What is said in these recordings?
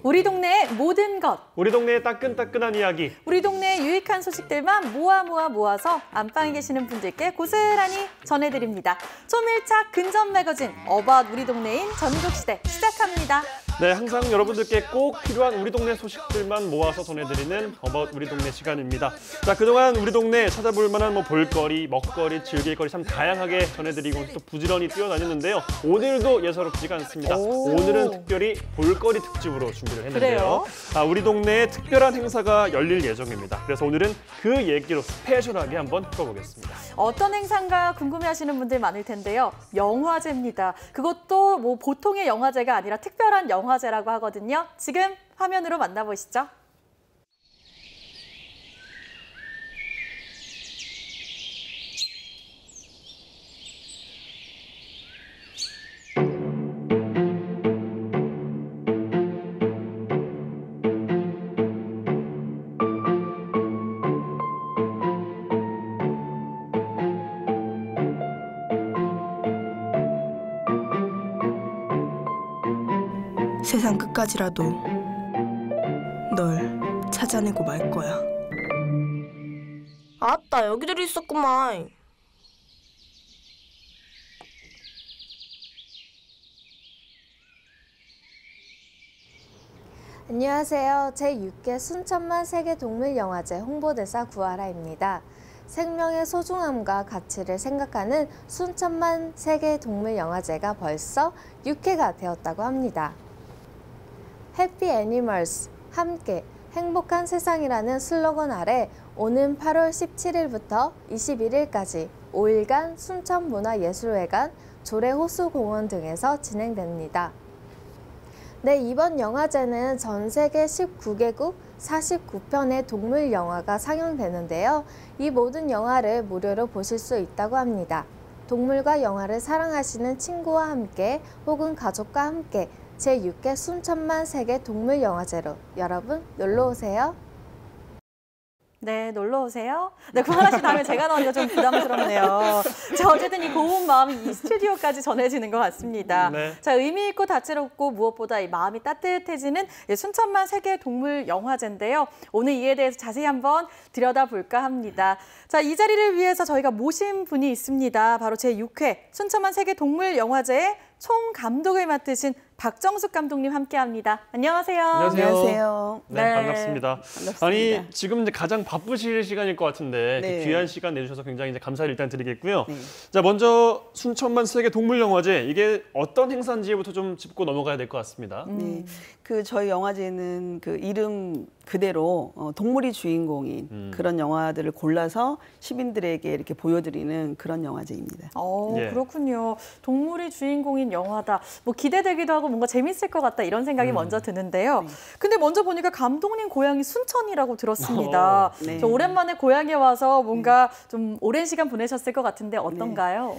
우리 동네의 모든 것. 우리 동네의 따끈따끈한 이야기. 우리 동네의 유익한 소식들만 모아서 안방에 계시는 분들께 고스란히 전해드립니다. 초밀착 근접 매거진 어바웃 우리 동네인 전국시대 시작합니다. 네, 항상 여러분들께 꼭 필요한 우리 동네 소식들만 모아서 전해드리는 어바웃 우리 동네 시간입니다. 자, 그동안 우리 동네 찾아볼 만한 볼거리, 먹거리, 즐길거리 참 다양하게 전해드리고 또 부지런히 뛰어다녔는데요. 오늘도 예사롭지가 않습니다. 오늘은 특별히 볼거리 특집으로 준비를 했는데요. 우리 동네에 특별한 행사가 열릴 예정입니다. 그래서 오늘은 그 얘기로 스페셜하게 한번 풀어보겠습니다. 어떤 행사인가 궁금해하시는 분들 많을 텐데요. 영화제입니다. 그것도 보통의 영화제가 아니라 특별한 영화제라고 하거든요. 지금 화면으로 만나보시죠. 세상 끝까지라도 널 찾아내고 말 거야. 아따, 여기들이 있었구만. 안녕하세요. 제6회 순천만 세계동물영화제 홍보대사 구하라입니다. 생명의 소중함과 가치를 생각하는 순천만 세계동물영화제가 벌써 6회가 되었다고 합니다. 해피 애니멀스, 함께 행복한 세상이라는 슬로건 아래 오는 8월 17일부터 21일까지 5일간 순천문화예술회관, 조례호수공원 등에서 진행됩니다. 네, 이번 영화제는 전 세계 19개국 49편의 동물 영화가 상영되는데요. 이 모든 영화를 무료로 보실 수 있다고 합니다. 동물과 영화를 사랑하시는 친구와 함께 혹은 가족과 함께 제6회 순천만 세계 동물영화제로 여러분 놀러오세요. 네, 놀러오세요. 네, 구하라 씨 다음에 제가 나오니까 좀 부담스럽네요. 자, 어쨌든 이 고운 마음이 이 스튜디오까지 전해지는 것 같습니다. 네. 자, 의미 있고 다채롭고 무엇보다 이 마음이 따뜻해지는 순천만 세계 동물 영화제인데요. 오늘 이에 대해서 자세히 한번 들여다볼까 합니다. 자, 이 자리를 위해서 저희가 모신 분이 있습니다. 바로 제6회 순천만 세계 동물 영화제의 총 감독을 맡으신 박정숙 감독님 함께합니다. 안녕하세요. 안녕하세요. 네, 반갑습니다. 반갑습니다. 아니, 지금 이제 가장 바쁘실 시간일 것 같은데 네. 귀한 시간 내주셔서 굉장히 이제 감사를 일단 드리겠고요. 네. 자, 먼저 순천만 세계 동물영화제, 이게 어떤 행사인지부터 좀 짚고 넘어가야 될 것 같습니다. 네, 저희 영화제는 이름 그대로 동물이 주인공인 그런 영화들을 골라서 시민들에게 이렇게 보여드리는 그런 영화제입니다. 예. 그렇군요. 동물이 주인공인 영화다. 기대되기도 하고 뭔가 재밌을 것 같다 이런 생각이 먼저 드는데요. 근데 먼저 보니까 감독님 고향이 순천이라고 들었습니다. 네. 저 오랜만에 고향에 와서 뭔가 좀 오랜 시간 보내셨을 것 같은데 어떤가요?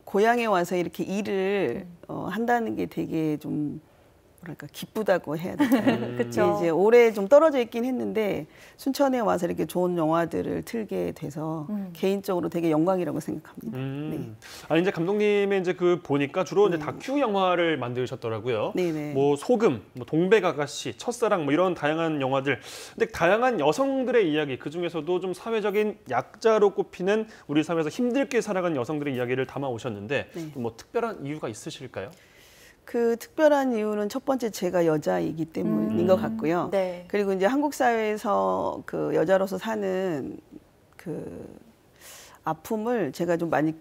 고향에 와서 이렇게 일을 한다는 게 되게 좀 뭐랄까 기쁘다고 해야 될까요? 그렇죠. 이제 오래 좀 떨어져 있긴 했는데 순천에 와서 이렇게 좋은 영화들을 틀게 돼서 개인적으로 되게 영광이라고 생각합니다. 네. 아니, 이제 감독님의 이제 보니까 주로 이제 다큐 영화를 만드셨더라고요. 네네. 소금, 동백아가씨, 첫사랑 이런 다양한 영화들. 근데 다양한 여성들의 이야기, 그 중에서도 좀 사회적인 약자로 꼽히는 우리 사회에서 힘들게 살아간 여성들의 이야기를 담아 오셨는데 네. 특별한 이유가 있으실까요? 특별한 이유는 첫 번째 제가 여자이기 때문인 것 같고요. 네. 그리고 이제 한국 사회에서 여자로서 사는 아픔을 제가 좀 많이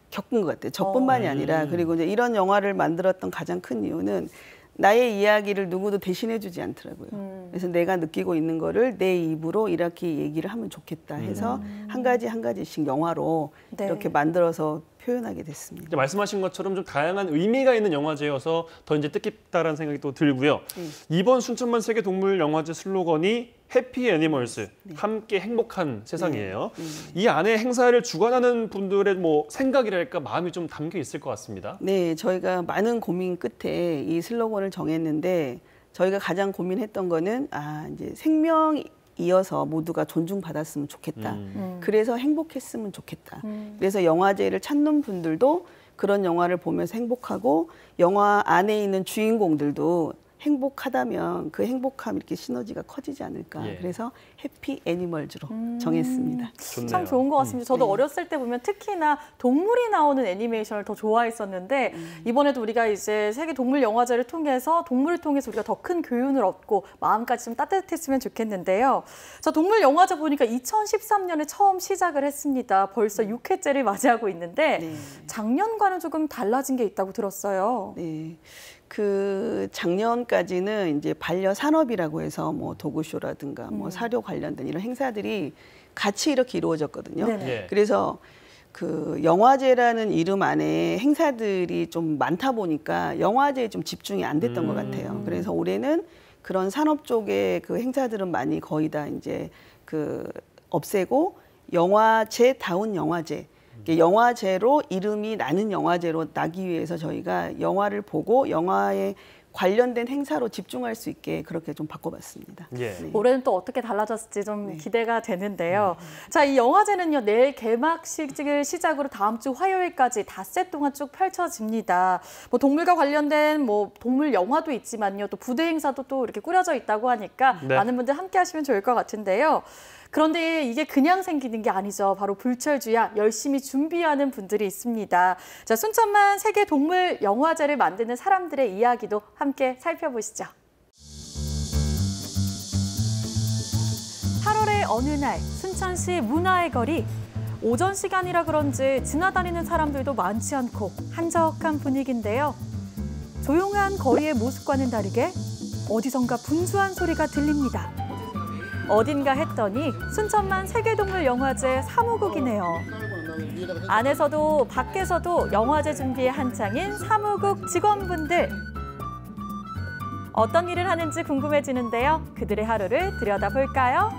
겪은 것 같아요. 저뿐만이 아니라. 그리고 이제 이런 영화를 만들었던 가장 큰 이유는 나의 이야기를 누구도 대신해주지 않더라고요. 그래서 내가 느끼고 있는 거를 내 입으로 이렇게 얘기를 하면 좋겠다 해서 한 가지씩 영화로 네. 이렇게 만들어서 표현하게 됐습니다. 이제 말씀하신 것처럼 좀 다양한 의미가 있는 영화제여서 더 이제 뜻깊다라는 생각이 또 들고요. 이번 순천만 세계 동물 영화제 슬로건이 해피 애니멀스, 함께 행복한 세상이에요. 이 안에 행사를 주관하는 분들의 생각이랄까 마음이 좀 담겨 있을 것 같습니다. 네, 저희가 많은 고민 끝에 이 슬로건을 정했는데 저희가 가장 고민했던 거는 이제 생명 이어서 모두가 존중받았으면 좋겠다. 그래서 행복했으면 좋겠다. 그래서 영화제를 찾는 분들도 그런 영화를 보면서 행복하고 영화 안에 있는 주인공들도 행복하다면 그 행복함 이렇게 시너지가 커지지 않을까. 예. 그래서 해피 애니멀즈로 정했습니다. 좋네요. 참 좋은 것 같습니다. 저도 네. 어렸을 때 보면 특히나 동물이 나오는 애니메이션을 더 좋아했었는데 이번에도 우리가 이제 세계 동물 영화제를 통해서 동물을 통해서 우리가 더 큰 교훈을 얻고 마음까지 좀 따뜻했으면 좋겠는데요. 자, 동물 영화제 보니까 2013년에 처음 시작을 했습니다. 벌써 6회째를 맞이하고 있는데 네. 작년과는 조금 달라진 게 있다고 들었어요. 네. 그 작년까지는 이제 반려 산업이라고 해서 뭐 도구쇼라든가 뭐 사료 관련된 이런 행사들이 같이 이렇게 이루어졌거든요. 네네. 예. 그래서 그 영화제라는 이름 안에 행사들이 좀 많다 보니까 영화제에 좀 집중이 안 됐던 것 같아요. 그래서 올해는 그런 산업 쪽의 그 행사들은 많이 거의 다 이제 그 없애고 영화제다운 영화제. 영화제로 이름이 나는 영화제로 나기 위해서 저희가 영화를 보고 영화에 관련된 행사로 집중할 수 있게 그렇게 좀 바꿔봤습니다. 예. 네. 올해는 또 어떻게 달라졌을지 좀 기대가 되는데요. 자, 이 영화제는요, 내일 개막식을 시작으로 다음 주 화요일까지 닷새 동안 쭉 펼쳐집니다. 뭐 동물과 관련된 뭐 동물 영화도 있지만요, 또 부대 행사도 또 이렇게 꾸려져 있다고 하니까 네. 많은 분들 함께 하시면 좋을 것 같은데요. 그런데 이게 그냥 생기는 게 아니죠. 바로 불철주야 열심히 준비하는 분들이 있습니다. 자, 순천만 세계 동물 영화제를 만드는 사람들의 이야기도 함께 살펴보시죠. 8월의 어느 날 순천시 문화의 거리. 오전 시간이라 그런지 지나다니는 사람들도 많지 않고 한적한 분위기인데요. 조용한 거리의 모습과는 다르게 어디선가 분주한 소리가 들립니다. 어딘가 했더니 순천만 세계동물영화제 사무국이네요. 안에서도 밖에서도 영화제 준비에 한창인 사무국 직원분들. 어떤 일을 하는지 궁금해지는데요. 그들의 하루를 들여다볼까요?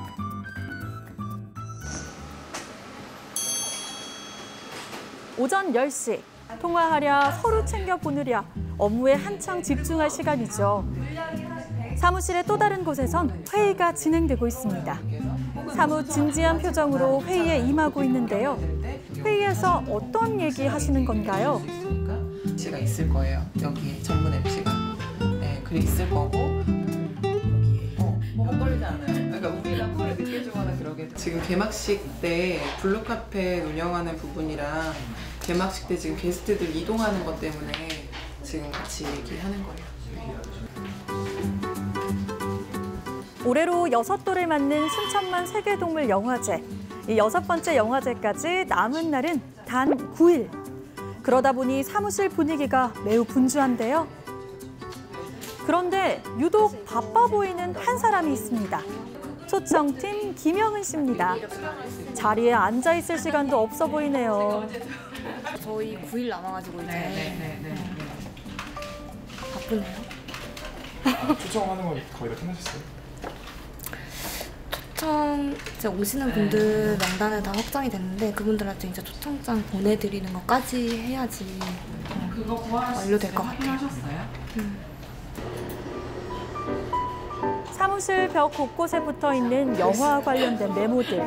오전 10시. 통화하랴 서로 챙겨 보느랴 업무에 한창 집중할 시간이죠. 사무실의 또 다른 곳에선 회의가 진행되고 있습니다. 사뭇 진지한 표정으로 회의에 임하고 있는데요. 회의에서 어떤 얘기 하시는 건가요? MC가 있을 거예요. 여기 전문 MC가. 네, 그래 있을 거고. 헛걸리지 않아요. 그러니까 우리가 콜을 늦게 주거나 그러게. 지금 개막식 때 블루카페 운영하는 부분이랑 개막식 때 지금 게스트들 이동하는 것 때문에 지금 같이 얘기하는 거예요. 올해로 6돌을 맞는 순천만 세계동물영화제. 이 6번째 영화제까지 남은 날은 단 9일. 그러다 보니 사무실 분위기가 매우 분주한데요. 그런데 유독 바빠 보이는 한 사람이 있습니다. 초청팀 김영은 씨입니다. 자리에 앉아 있을 시간도 없어 보이네요. 저희 9일 남아가지고 이제 바쁘네요. 추정하는 건 거의 다 끝나셨어요? 초청 이제 오시는 분들 명단은 다 확정이 됐는데 그분들한테 이제 초청장 보내드리는 것까지 해야지 완료될 것 같아요. 사무실 벽 곳곳에 붙어 있는 영화 관련된 메모들.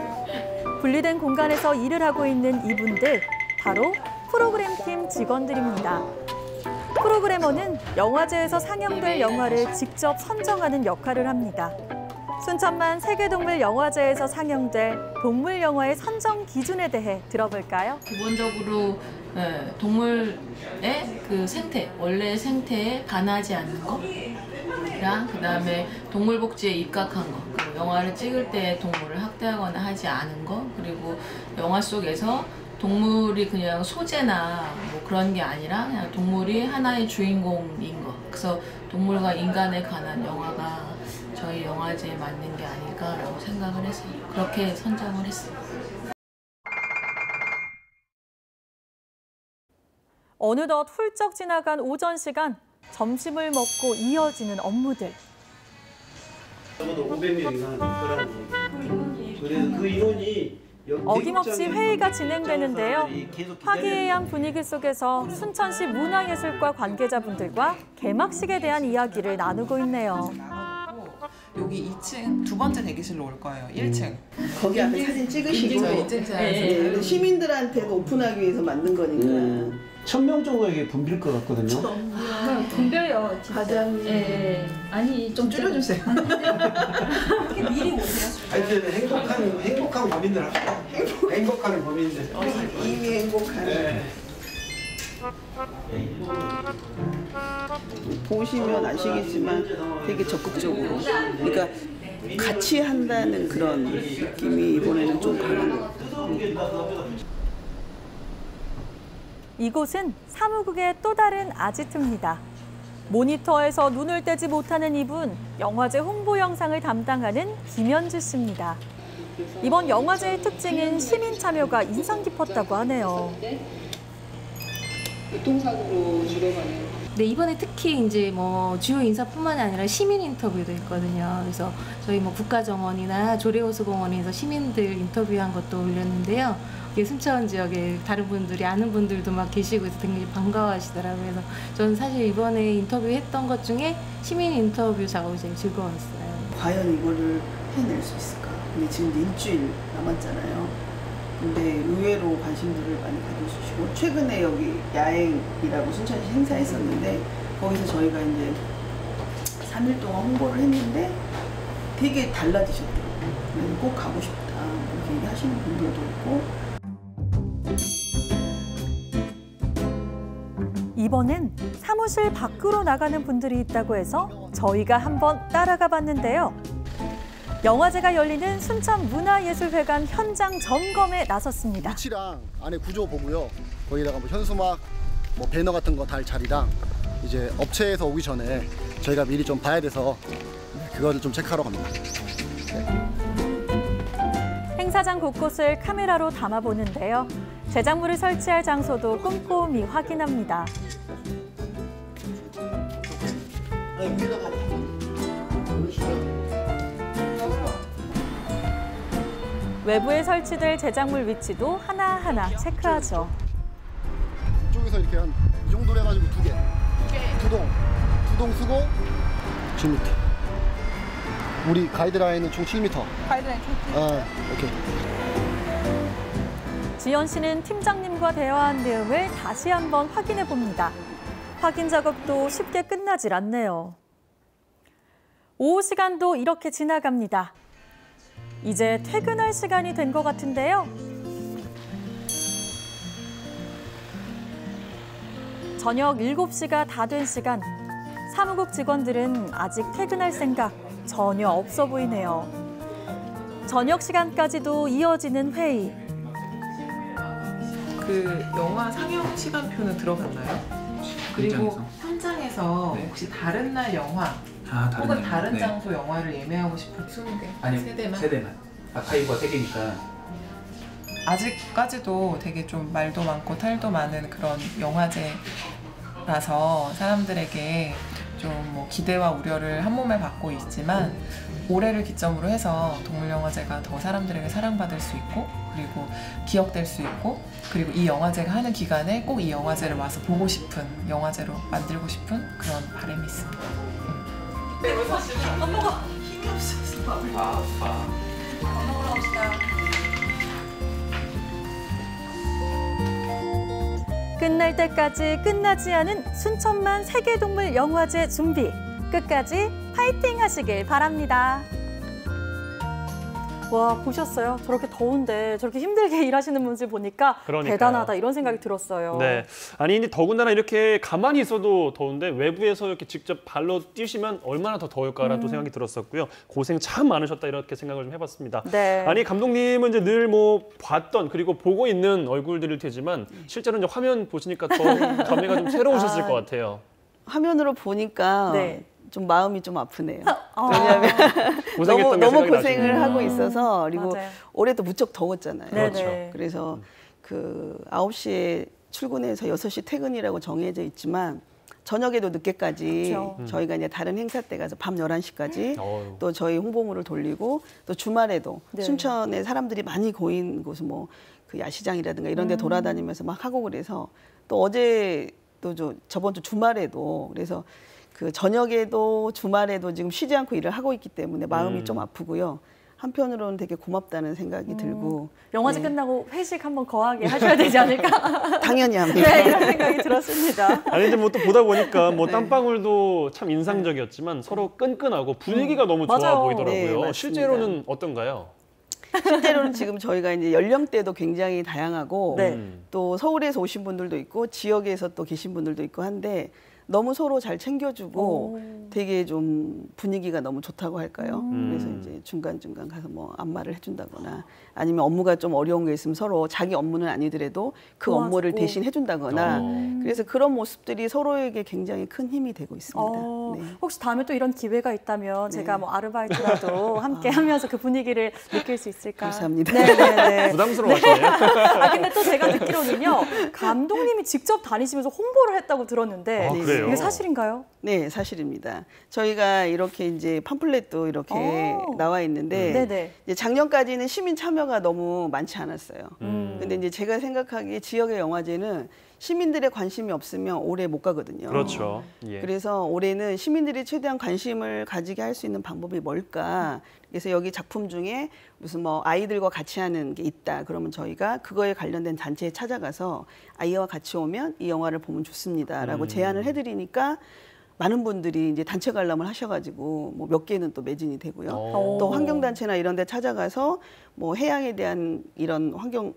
분리된 공간에서 일을 하고 있는 이분들, 바로 프로그램팀 직원들입니다. 프로그래머는 영화제에서 상영될 영화를 직접 선정하는 역할을 합니다. 순천만 세계동물영화제에서 상영될 동물 영화의 선정 기준에 대해 들어볼까요? 기본적으로 동물의 그 생태, 원래 생태에 반하지 않는 거랑 그다음에 동물 복지에 입각한 거, 그리고 영화를 찍을 때 동물을 학대하거나 하지 않은 거, 그리고 영화 속에서 동물이 그냥 소재나 뭐 그런 게 아니라 그냥 동물이 하나의 주인공인 거. 그래서 동물과 인간에 관한 영화가 저희 영화제에 맞는 게 아닐까라고 생각을 했어요. 그렇게 선정을 했어요. 어느덧 훌쩍 지나간 오전 시간, 점심을 먹고 이어지는 업무들. 적어도 500명인가 하는 거라는 얘기예요. 그래서 그 인원이 어김없이 회의가 진행되는데요. 화기애애한 분위기 속에서 순천시 문화예술과 관계자분들과 개막식에 대한 이야기를 나누고 있네요. 여기 2층 두 번째 대기실로 올 거예요. 1층. 거기 앞에 사진 찍으시고 인증 자연스럽게. 시민들한테도 오픈하기 위해서 만든 거니까 1000명 정도에게 붐빌 것 같거든요. 붐벼요. 과장님. 예. 아니 좀 줄여주세요. 미리 오세요. 하여튼 행복한 범인들 합시다. 행복한 범인들. 이미 행복한. 네. 보시면 아시겠지만 되게 적극적으로. 그러니까 같이 한다는 그런 느낌이 이번에는 좀 강한 것 같아요. 이곳은 사무국의 또 다른 아지트입니다. 모니터에서 눈을 떼지 못하는 이분, 영화제 홍보 영상을 담당하는 김현주 씨입니다. 이번 영화제의 특징인 시민 참여가 인상 깊었다고 하네요. 교통사고로 줄어가는. 네, 이번에 특히 이제 뭐 주요 인사뿐만이 아니라 시민 인터뷰도 있거든요. 그래서 저희 뭐 국가정원이나 조례호수공원에서 시민들 인터뷰한 것도 올렸는데요. 순천 지역에 다른 분들이 아는 분들도 막 계시고 해서 굉장히 반가워하시더라고요. 그래서 저는 사실 이번에 인터뷰했던 것 중에 시민 인터뷰 작업이 제일 즐거웠어요. 과연 이거를 해낼 수 있을까? 근데 지금 일주일 남았잖아요. 근데 의외로 관심들을 많이 가져주시고 최근에 여기 야행이라고 순천시 행사했었는데 거기서 저희가 이제 3일 동안 홍보를 했는데 되게 달라지셨더라고요. 그래서 꼭 가고 싶다 이렇게 얘기하시는 분들도 있고. 이번엔 사무실 밖으로 나가는 분들이 있다고 해서 저희가 한번 따라가 봤는데요. 영화제가 열리는 순천문화예술회관 현장 점검에 나섰습니다. 위치랑 안에 구조 보고요. 거기다가 뭐 현수막, 뭐 배너 같은 거 달 자리랑 이제 업체에서 오기 전에 저희가 미리 좀 봐야 돼서 그거를 좀 체크하러 갑니다. 네. 행사장 곳곳을 카메라로 담아보는데요. 제작물을 설치할 장소도 꼼꼼히 확인합니다. 외부에 설치될 제작물 위치도 하나하나 체크하죠. 이쪽에서 이렇게 한 이 정도로 해가지고 두 개. 두 동 쓰고 7m. 우리 가이드라인은 총 7m. 가이드라인 총 7m. 아, 오케이. 지연 씨는 팀장님과 대화한 내용을 다시 한번 확인해 봅니다. 확인 작업도 쉽게 끝나질 않네요. 오후 시간도 이렇게 지나갑니다. 이제 퇴근할 시간이 된 것 같은데요. 저녁 7시가 다 된 시간. 사무국 직원들은 아직 퇴근할 생각 전혀 없어 보이네요. 저녁 시간까지도 이어지는 회의. 그 영화 상영 시간표는 들어갔나요? 그리고 현장에서 네. 혹시 다른 날 영화 혹은 다른 장소 영화를 예매하고 싶은 20개? 아니요, 세대만? 세대만. 아카이브가 3개니까. 아직까지도 되게 좀 말도 많고 탈도 많은 그런 영화제라서 사람들에게 좀 뭐 기대와 우려를 한 몸에 받고 있지만 올해를 기점으로 해서 동물영화제가 더 사람들에게 사랑받을 수 있고 그리고 기억될 수 있고 그리고 이 영화제가 하는 기간에 꼭 이 영화제를 와서 보고 싶은 영화제로 만들고 싶은 그런 바람이 있습니다. 엄마가 힘이 없어서 밥을 먹으러 갑시다. 끝날 때까지 끝나지 않은 순천만 세계동물 영화제 준비. 끝까지 파이팅 하시길 바랍니다. 와, 보셨어요? 저렇게 더운데 저렇게 힘들게 일하시는 분들 보니까 그러니까요. 대단하다 이런 생각이 들었어요. 네. 아니 근데 더군다나 이렇게 가만히 있어도 더운데 외부에서 이렇게 직접 발로 뛰시면 얼마나 더 더울까라는 또 생각이 들었었고요. 고생 참 많으셨다 이렇게 생각을 좀 해봤습니다. 네. 아니 감독님은 이제 늘 뭐 봤던 그리고 보고 있는 얼굴들일 테지만 실제로 이제 화면 보시니까 더 감회가 좀 새로우셨을 것 같아요. 화면으로 보니까 네. 좀 마음이 좀 아프네요. 왜냐하면 고생했던 게 너무 생각이 고생을 나시네요. 하고 있어서 그리고 맞아요. 올해도 무척 더웠잖아요. 그렇죠. 그래서 그 9시에 출근해서 6시 퇴근이라고 정해져 있지만 저녁에도 늦게까지 그렇죠. 저희가 이제 다른 행사 때 가서 밤 11시까지 어휴. 또 저희 홍보물을 돌리고 또 주말에도 네. 순천에 사람들이 많이 고인 곳은 뭐 그 야시장이라든가 이런 데 돌아다니면서 막 하고 그래서 또 어제 또 저번 주 주말에도 그래서 그 저녁에도 주말에도 지금 쉬지 않고 일을 하고 있기 때문에 마음이 좀 아프고요. 한편으로는 되게 고맙다는 생각이 들고 영화제 네. 끝나고 회식 한번 거하게 하셔야 되지 않을까? 당연히 합니다. 네, 이런 생각이 들었습니다. 아니 근데 뭐 또 보다 보니까 뭐 땀방울도 참 인상적이었지만 서로 끈끈하고 분위기가 너무 좋아 맞아요. 보이더라고요. 네, 맞습니다. 실제로는 어떤가요? 실제로는 지금 저희가 이제 연령대도 굉장히 다양하고 네. 또 서울에서 오신 분들도 있고 지역에서 또 계신 분들도 있고 한데 너무 서로 잘 챙겨주고 되게 좀 분위기가 너무 좋다고 할까요? 그래서 이제 중간중간 가서 뭐 안마를 해준다거나 아니면 업무가 좀 어려운 게 있으면 서로 자기 업무는 아니더라도 그 도와주고. 업무를 대신 해준다거나 그래서 그런 모습들이 서로에게 굉장히 큰 힘이 되고 있습니다. 네. 혹시 다음에 또 이런 기회가 있다면 네. 제가 뭐 아르바이트라도 함께 하면서 그 분위기를 느낄 수 있을까? 감사합니다. 네네네. 부담스러워하시네요. 아 근데 또 제가 듣기로는요 감독님이 직접 다니시면서 홍보를 했다고 들었는데 아, 그래요? 이게 사실인가요? 네, 사실입니다. 저희가 이렇게 이제 팜플렛도 이렇게 나와 있는데 네네. 이제 작년까지는 시민 참여가 너무 많지 않았어요. 근데 이제 제가 생각하기에 지역의 영화제는 시민들의 관심이 없으면 오래 못 가거든요. 그렇죠. 예. 그래서 올해는 시민들이 최대한 관심을 가지게 할 수 있는 방법이 뭘까? 그래서 여기 작품 중에 무슨 뭐 아이들과 같이 하는 게 있다. 그러면 저희가 그거에 관련된 단체에 찾아가서 아이와 같이 오면 이 영화를 보면 좋습니다라고 제안을 해드리니까 많은 분들이 이제 단체 관람을 하셔가지고 뭐 몇 개는 또 매진이 되고요. 또 환경단체나 이런 데 찾아가서 뭐 해양에 대한 이런 환경에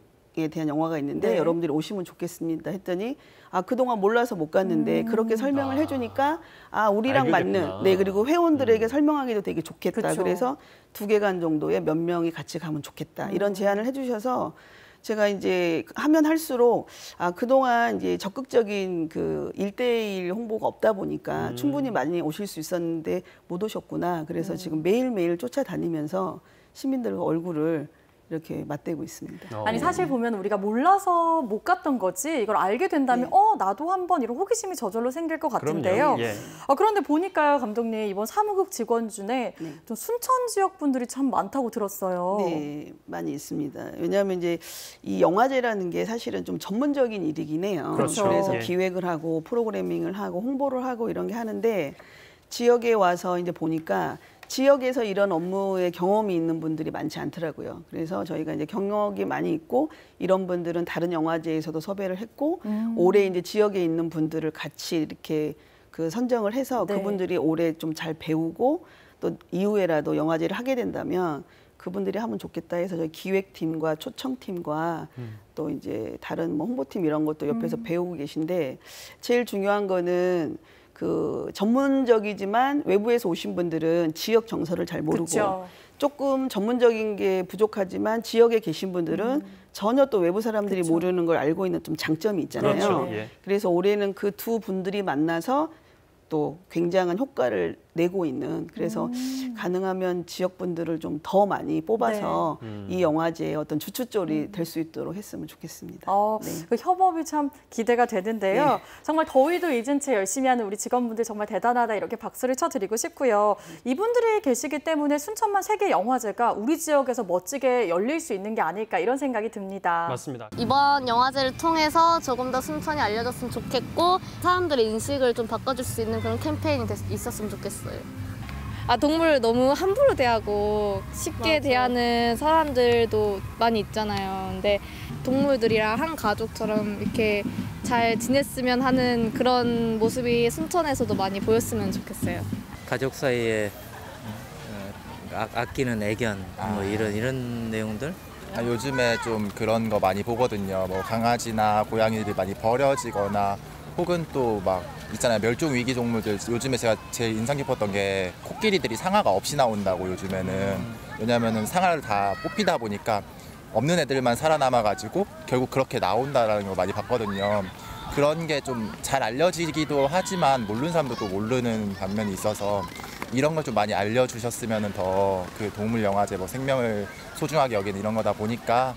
대한 영화가 있는데 네. 여러분들이 오시면 좋겠습니다 했더니 아 그동안 몰라서 못 갔는데 그렇게 설명을 해주니까 아 우리랑 알겠구나. 맞는 네 그리고 회원들에게 설명하기도 되게 좋겠다. 그쵸. 그래서 2개간 정도에 몇 명이 같이 가면 좋겠다 이런 제안을 해주셔서 제가 이제 하면 할수록 아 그동안 이제 적극적인 그 1대1 홍보가 없다 보니까 충분히 많이 오실 수 있었는데 못 오셨구나. 그래서 지금 매일매일 쫓아다니면서 시민들과 얼굴을 이렇게 맞대고 있습니다. 아니 사실 보면 우리가 몰라서 못 갔던 거지 이걸 알게 된다면 나도 한번 이런 호기심이 저절로 생길 것 같은데요. 그럼요. 예. 그런데 보니까요 감독님 이번 사무국 직원 중에 좀 순천 지역 분들이 참 많다고 들었어요. 네, 많이 있습니다. 왜냐하면 이제 이 영화제라는 게 사실은 좀 전문적인 일이긴 해요. 그렇죠. 그래서 예. 기획을 하고 프로그래밍을 하고 홍보를 하고 이런 게 하는데 지역에 와서 이제 보니까 지역에서 이런 업무에 경험이 있는 분들이 많지 않더라고요. 그래서 저희가 이제 경력이 많이 있고 이런 분들은 다른 영화제에서도 섭외를 했고 올해 이제 지역에 있는 분들을 같이 이렇게 그 선정을 해서 네. 그분들이 올해 좀 잘 배우고 또 이후에라도 영화제를 하게 된다면 그분들이 하면 좋겠다 해서 저희 기획팀과 초청팀과 또 이제 다른 뭐 홍보팀 이런 것도 옆에서 배우고 계신데 제일 중요한 거는 그 전문적이지만 외부에서 오신 분들은 지역 정서를 잘 모르고 그쵸. 조금 전문적인 게 부족하지만 지역에 계신 분들은 전혀 또 외부 사람들이 그쵸. 모르는 걸 알고 있는 좀 장점이 있잖아요. 그렇죠. 네. 예. 그래서 올해는 그 두 분들이 만나서 또 굉장한 효과를 내고 있는 그래서 가능하면 지역 분들을 좀 더 많이 뽑아서 이 영화제의 어떤 주춧돌이 될 수 있도록 했으면 좋겠습니다. 네. 그 협업이 참 기대가 되는데요. 네. 정말 더위도 잊은 채 열심히 하는 우리 직원분들 정말 대단하다 이렇게 박수를 쳐드리고 싶고요. 이분들이 계시기 때문에 순천만 세계영화제가 우리 지역에서 멋지게 열릴 수 있는 게 아닐까 이런 생각이 듭니다. 맞습니다. 이번 영화제를 통해서 조금 더 순천이 알려졌으면 좋겠고 사람들의 인식을 좀 바꿔줄 수 있는 그런 캠페인이 있었으면 좋겠어요. 동물을 너무 함부로 대하고 쉽게 대하는 사람들도 많이 있잖아요. 근데 동물들이랑 한 가족처럼 이렇게 잘 지냈으면 하는 그런 모습이 순천에서도 많이 보였으면 좋겠어요. 가족 사이에 아끼는 애견 뭐 이런 내용들. 요즘에 좀 그런 거 많이 보거든요. 뭐 강아지나 고양이들이 많이 버려지거나 혹은 또 막 있잖아요. 멸종 위기 동물들. 요즘에 제가 제일 인상 깊었던 게 코끼리들이 상아가 없이 나온다고 요즘에는. 왜냐면은 상아를 다 뽑히다 보니까 없는 애들만 살아남아가지고 결국 그렇게 나온다라는 걸 많이 봤거든요. 그런 게 좀 잘 알려지기도 하지만 모르는 사람도 또 모르는 반면이 있어서 이런 걸 좀 많이 알려주셨으면 더 그 동물 영화제 뭐 생명을 소중하게 여기는 이런 거다 보니까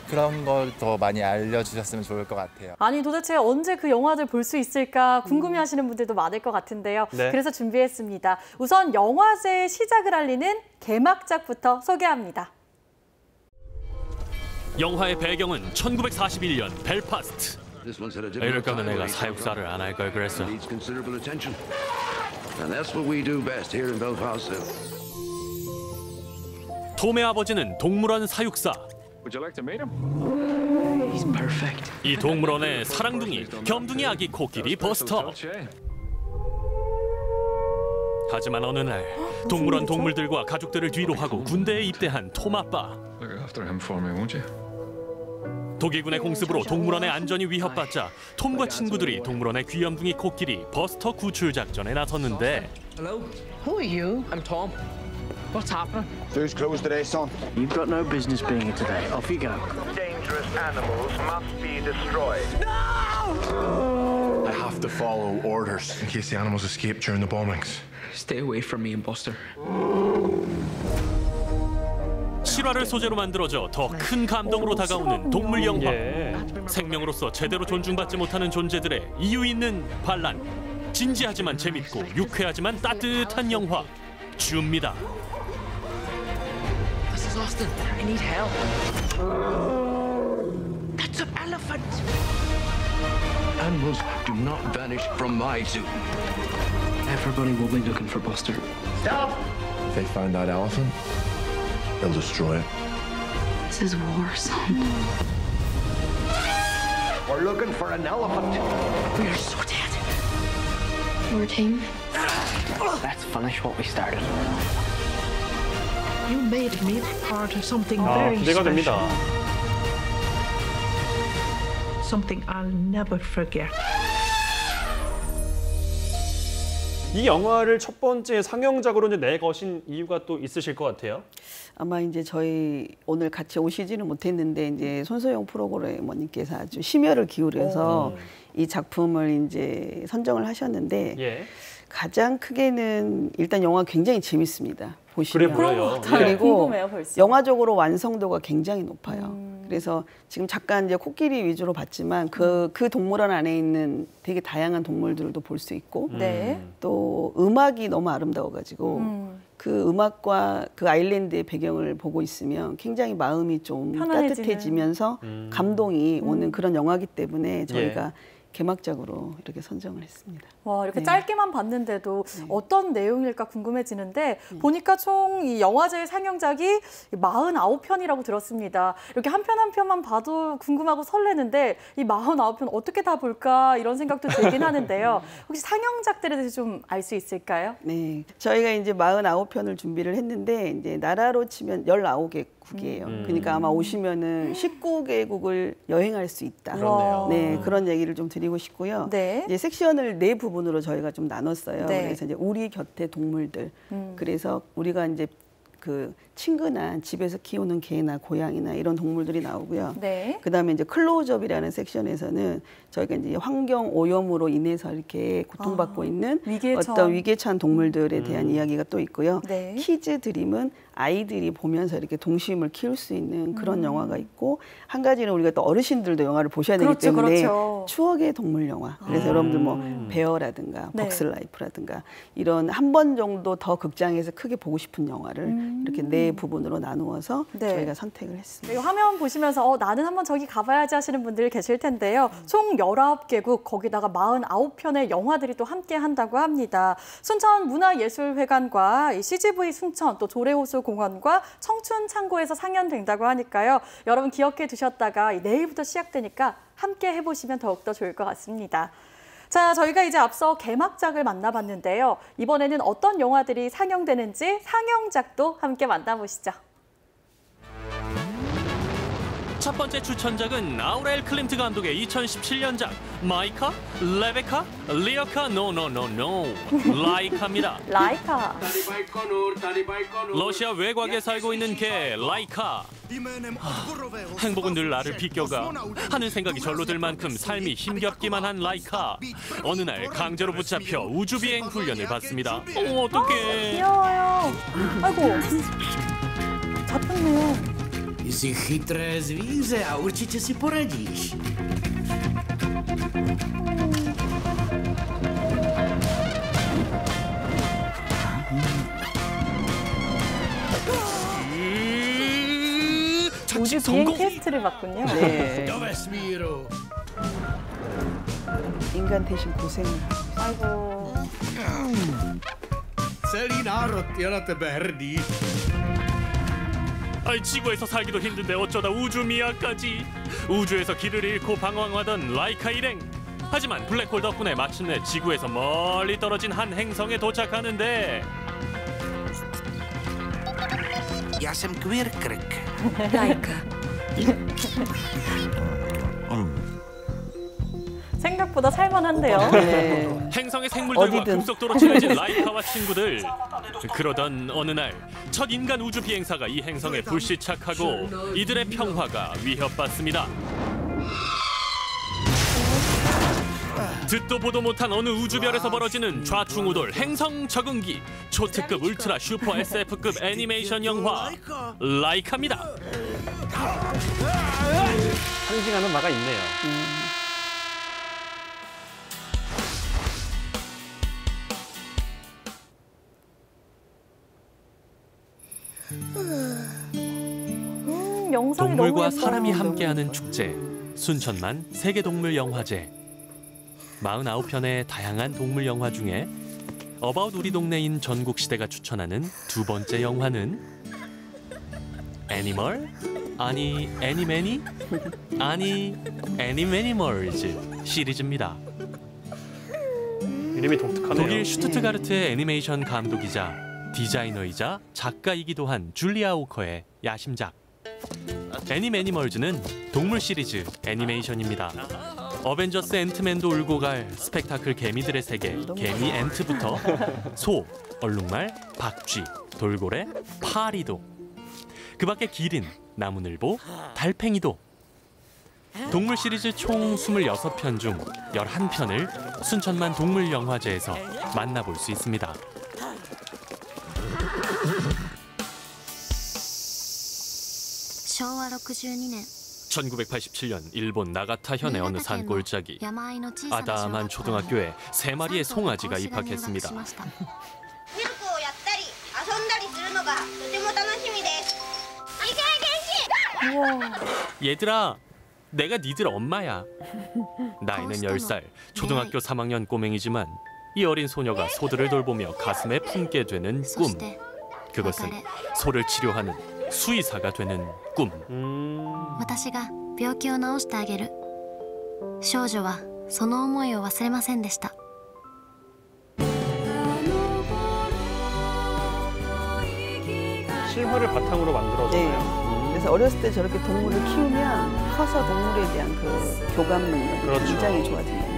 그런 걸 더 많이 알려주셨으면 좋을 것 같아요. 아니 도대체 언제 그 영화를 볼 수 있을까 궁금해하시는 분들도 많을 것 같은데요. 네. 그래서 준비했습니다. 우선 영화제의 시작을 알리는 개막작부터 소개합니다. 영화의 배경은 1941년 벨파스트. 이럴 거면 내가 사육사를 안 할 걸 그랬어. 톰의 아버지는 동물원 사육사. 이 동물원의 사랑둥이, 겸둥이 아기 코끼리 버스터. 하지만 어느 날 동물원 동물들과 가족들을 뒤로 하고 군대에 입대한 톰 아빠. 독일군의 공습으로 동물원의 안전이 위협받자 톰과 친구들이 동물원의 귀염둥이 코끼리 버스터 구출 작전에 나섰는데. Hello. Who are you? I'm Tom. What's happening? Who's closed today, son? You've got no business being here today. Off you go. Dangerous animals must be destroyed. No! I have to follow orders in case the animals escape during the bombings. Stay away from me and Buster. 실화를 소재로 만들어져 더 큰 감동으로 다가오는 동물 영화. 생명으로 제대로 존중받지 못하는 존재들의 이유 있는 반란. 진지하지만 재밌고 유쾌하지만 따뜻한 영화. 줍니다. This is Austin. I need help. That's an elephant. Animals do not vanish from my zoo. Everybody will be looking for Buster. Stop! If they find that elephant, they'll destroy it. This is war, son. We're looking for an elephant. We are so dead. We're a team. Let's finish what we started. You made me part of something very 기대가 special. 됩니다. Something I'll never forget. 이 영화를 첫 번째 상영작으로 이제 내거신 이유가 또 있으실 것 같아요. 아마 이제 저희 오늘 같이 오시지는 못했는데 이제 손소영 프로그래머님께서 아주 심혈을 기울여서 이 작품을 이제 선정을 하셨는데 가장 크게는 일단 영화 굉장히 재밌습니다. 보시면. 그래요. 그리고 궁금해요, 벌써. 영화적으로 완성도가 굉장히 높아요. 그래서 지금 잠깐 이제 코끼리 위주로 봤지만 그 동물원 안에 있는 되게 다양한 동물들도 볼 수 있고 또 음악이 너무 아름다워가지고 그 음악과 그 아일랜드의 배경을 보고 있으면 굉장히 마음이 좀 편안해지는. 따뜻해지면서 감동이 오는 그런 영화이기 때문에 저희가 개막작으로 이렇게 선정을 했습니다. 와, 이렇게 짧게만 봤는데도 어떤 내용일까 궁금해지는데 보니까 총 이 영화제 상영작이 49편이라고 들었습니다. 이렇게 한 편 한 편만 봐도 궁금하고 설레는데 이 49편 어떻게 다 볼까 이런 생각도 들긴 하는데요. 혹시 상영작들에 대해서 좀 알 수 있을까요? 네, 저희가 이제 49편을 준비를 했는데 이제 나라로 치면 19개국이에요. 그러니까 아마 오시면은 19개국을 여행할 수 있다. 그렇네요. 네, 그런 얘기를 좀 드리고 싶고요. 이제 섹션을 4부분으로 저희가 좀 나눴어요. 그래서 이제 우리 곁에 동물들. 그래서 우리가 이제 그 친근한 집에서 키우는 개나 고양이나 이런 동물들이 나오고요. 그다음에 이제 클로즈업이라는 섹션에서는 저희가 이제 환경 오염으로 인해서 이렇게 고통받고 있는 어떤 위기에 처한 동물들에 대한 이야기가 또 있고요. 키즈 드림은 아이들이 보면서 이렇게 동심을 키울 수 있는 그런 영화가 있고 한 가지는 우리가 또 어르신들도 영화를 보셔야 되기 때문에 추억의 동물 영화. 그래서 여러분들 뭐 베어라든가 벅스라이프라든가 이런 한 번 정도 더 극장에서 크게 보고 싶은 영화를 이렇게 4부분으로 나누어서 저희가 선택을 했습니다. 이 화면 보시면서 나는 한번 저기 가봐야지 하시는 분들 계실 텐데요. 총 19개국 거기다가 49편의 영화들이 또 함께 한다고 합니다. 순천문화예술회관과 CGV 순천 또 조례호수공원과 청춘창고에서 상연된다고 하니까요. 여러분 기억해 두셨다가 내일부터 시작되니까 함께 해보시면 더욱더 좋을 것 같습니다. 자, 저희가 이제 앞서 개막작을 만나봤는데요. 이번에는 어떤 영화들이 상영되는지 상영작도 함께 만나보시죠. 첫 번째 추천작은 아우렐 클림트 감독의 2017년작 마이카, 레베카, 리어카, 노노노노 라이카입니다. 라이카. 러시아 외곽에 살고 있는 개 라이카. 행복은 늘 나를 비껴가 하는 생각이 절로 들 만큼 삶이 힘겹기만 한 라이카. 어느 날 강제로 붙잡혀 우주비행 훈련을 받습니다. 어떡해. 귀여워요. 아이고. 잡혔네요. Jsi chytré zvíře a určitě si poradíš. 우주 비행 테스트를 받군요. 네. Do vesmíru. 인간 대신 고생을. 아이고. Celý národ je na tebe hrdý. 아이, 지구에서 살기도 힘든데 어쩌다 우주미아까지. 우주에서 길을 잃고 방황하던 라이카 일행. 하지만 블랙홀 덕분에 마침내 지구에서 멀리 떨어진 한 행성에 도착하는데 Jasem Quirkrk. 라이카. 생각보다 살만한데요. 네. 행성의 생물들과 어디든. 급속도로 친해진 라이카와 친구들. 그러던 어느 날 첫 인간 우주 비행사가 이 행성에 불시착하고 이들의 평화가 위협받습니다. 듣도 보도 못한 어느 우주별에서 벌어지는 좌충우돌 행성 적응기. 초특급 울트라 슈퍼 SF급 애니메이션 영화 라이카입니다. 상징하는 바가 있네요. 영상이 동물과 너무 사람이 예뻐요. 함께하는 축제 순천만 세계동물영화제. 49편의 다양한 동물 영화 중에 어바웃 우리 동네인 전국시대가 추천하는 두 번째 영화는 애니멀? 아니 애니매니? 아니 애니매니멀즈 시리즈입니다. 이름이 독특하네요. 독일 슈투트가르트의 애니메이션 감독이자 디자이너이자 작가이기도 한 줄리아 오커의 야심작 애니매니멀즈는 동물 시리즈 애니메이션입니다. 어벤져스 앤트맨도 울고 갈 스펙타클 개미들의 세계 개미 앤트부터 소, 얼룩말, 박쥐, 돌고래, 파리도, 그 밖에 기린, 나무늘보, 달팽이도. 동물 시리즈 총 26편 중 11편을 순천만 동물영화제에서 만나볼 수 있습니다. 1987년 일본 나가타 현의 어느 산골짜기. 아담한 초등학교에 3마리의 송아지가 입학했습니다. 얘들아, 내가 니들 엄마야. 나이는 10살, 초등학교 3학년 꼬맹이지만 이 어린 소녀가 소들을 돌보며 가슴에 품게 되는 꿈. 그것은 소를 치료하는 수의사가 되는 꿈. 私が病気を治してあげる。少女はその思いを忘れませんでした。 실화를 바탕으로 만들어졌네요. 그래서 어렸을 때 저렇게 동물을 키우면 커서 동물에 대한 그 교감 능력이 그렇죠. 굉장히 좋아진 겁니다.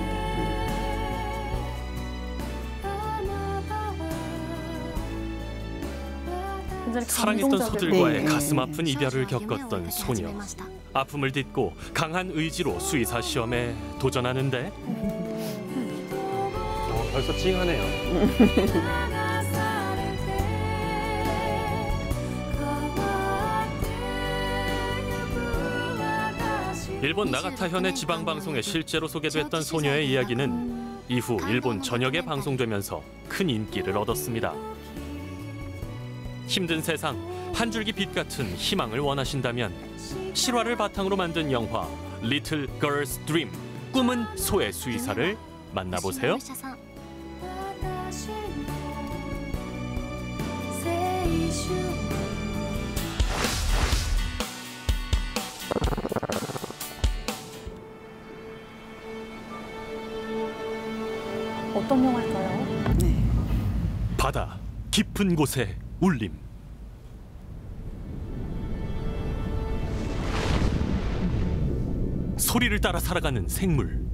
사랑했던 소들과의 가슴 아픈 이별을 겪었던 소녀. 아픔을 딛고 강한 의지로 수의사 시험에 도전하는데 벌써 찡하네요. 일본 나가타 현의 지방 방송에 실제로 소개됐던 소녀의 이야기는 이후 일본 전역에 방송되면서 큰 인기를 얻었습니다. 힘든 세상, 한 줄기 빛 같은 희망을 원하신다면 실화를 바탕으로 만든 영화 Little Girl's Dream, 꿈은 소의 수의사를 만나보세요. 어떤 영화일까요? 바다 깊은 곳의 울림. 소리를 따라 살아가는 생물.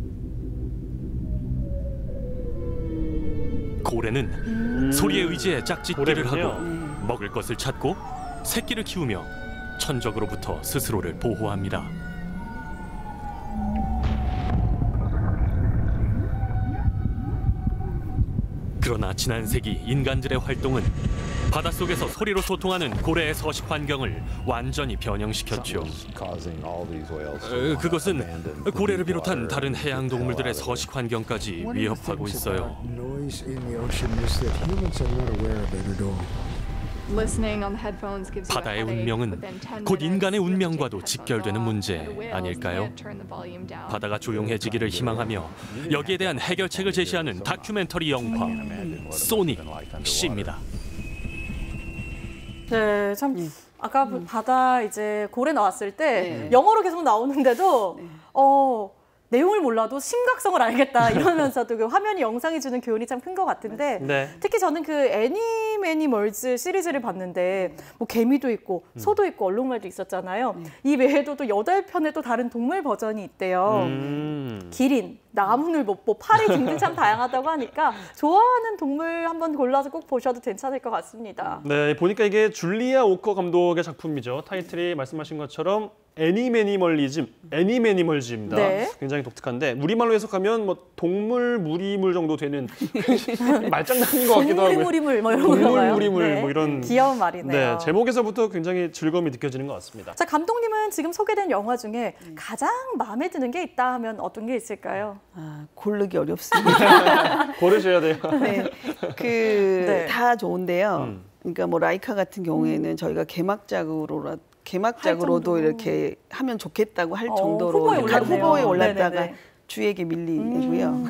고래는 소리에 의지해 짝짓기를 하고 먹을 것을 찾고 새끼를 키우며 천적으로부터 스스로를 보호합니다. 그러나 지난 세기 인간들의 활동은 바닷속에서 소리로 소통하는 고래의 서식 환경을 완전히 변형시켰죠. 그것은 고래를 비롯한 다른 해양 동물들의 서식 환경까지 위협하고 있어요. 바다의 운명은 곧 인간의 운명과도 직결되는 문제 아닐까요? 바다가 조용해지기를 희망하며 여기에 대한 해결책을 제시하는 다큐멘터리 영화 소닉 씨입니다. 네, 참 아까 바다 이제 고래 나왔을 때 영어로 계속 나오는데도 내용을 몰라도 심각성을 알겠다 이러면서도 그 화면이 영상이 주는 교훈이 참 큰 것 같은데 네. 특히 저는 그 애니매니멀즈 시리즈를 봤는데 뭐 개미도 있고 소도 있고 얼룩말도 있었잖아요. 이 외에도 또 8편의 또 다른 동물 버전이 있대요. 기린, 나무늘보, 파리 등등 참 다양하다고 하니까 좋아하는 동물 한번 골라서 꼭 보셔도 괜찮을 것 같습니다. 네, 보니까 이게 줄리아 오커 감독의 작품이죠. 타이틀이 말씀하신 것처럼 애니매니멀즈입니다. 네. 굉장히 독특한데 우리말로 해석하면 뭐 동물 무리물 정도 되는 말장난인 것 같기도 하고요. 동물무리물 뭐 이런 동물 건가요? 무리물 네. 뭐 이런 귀여운 말이네요. 네, 제목에서부터 굉장히 즐거움이 느껴지는 것 같습니다. 자, 감독님은 지금 소개된 영화 중에 가장 마음에 드는 게 있다 하면 어떤 게 있을까요? 고르기 어렵습니다. 고르셔야 돼요. 네, 네. 다 좋은데요. 그러니까 뭐 라이카 같은 경우에는 저희가 개막작으로도 이렇게 하면 좋겠다고 할 정도로 후보에 올랐다가 네네네. 주에게 밀리고요.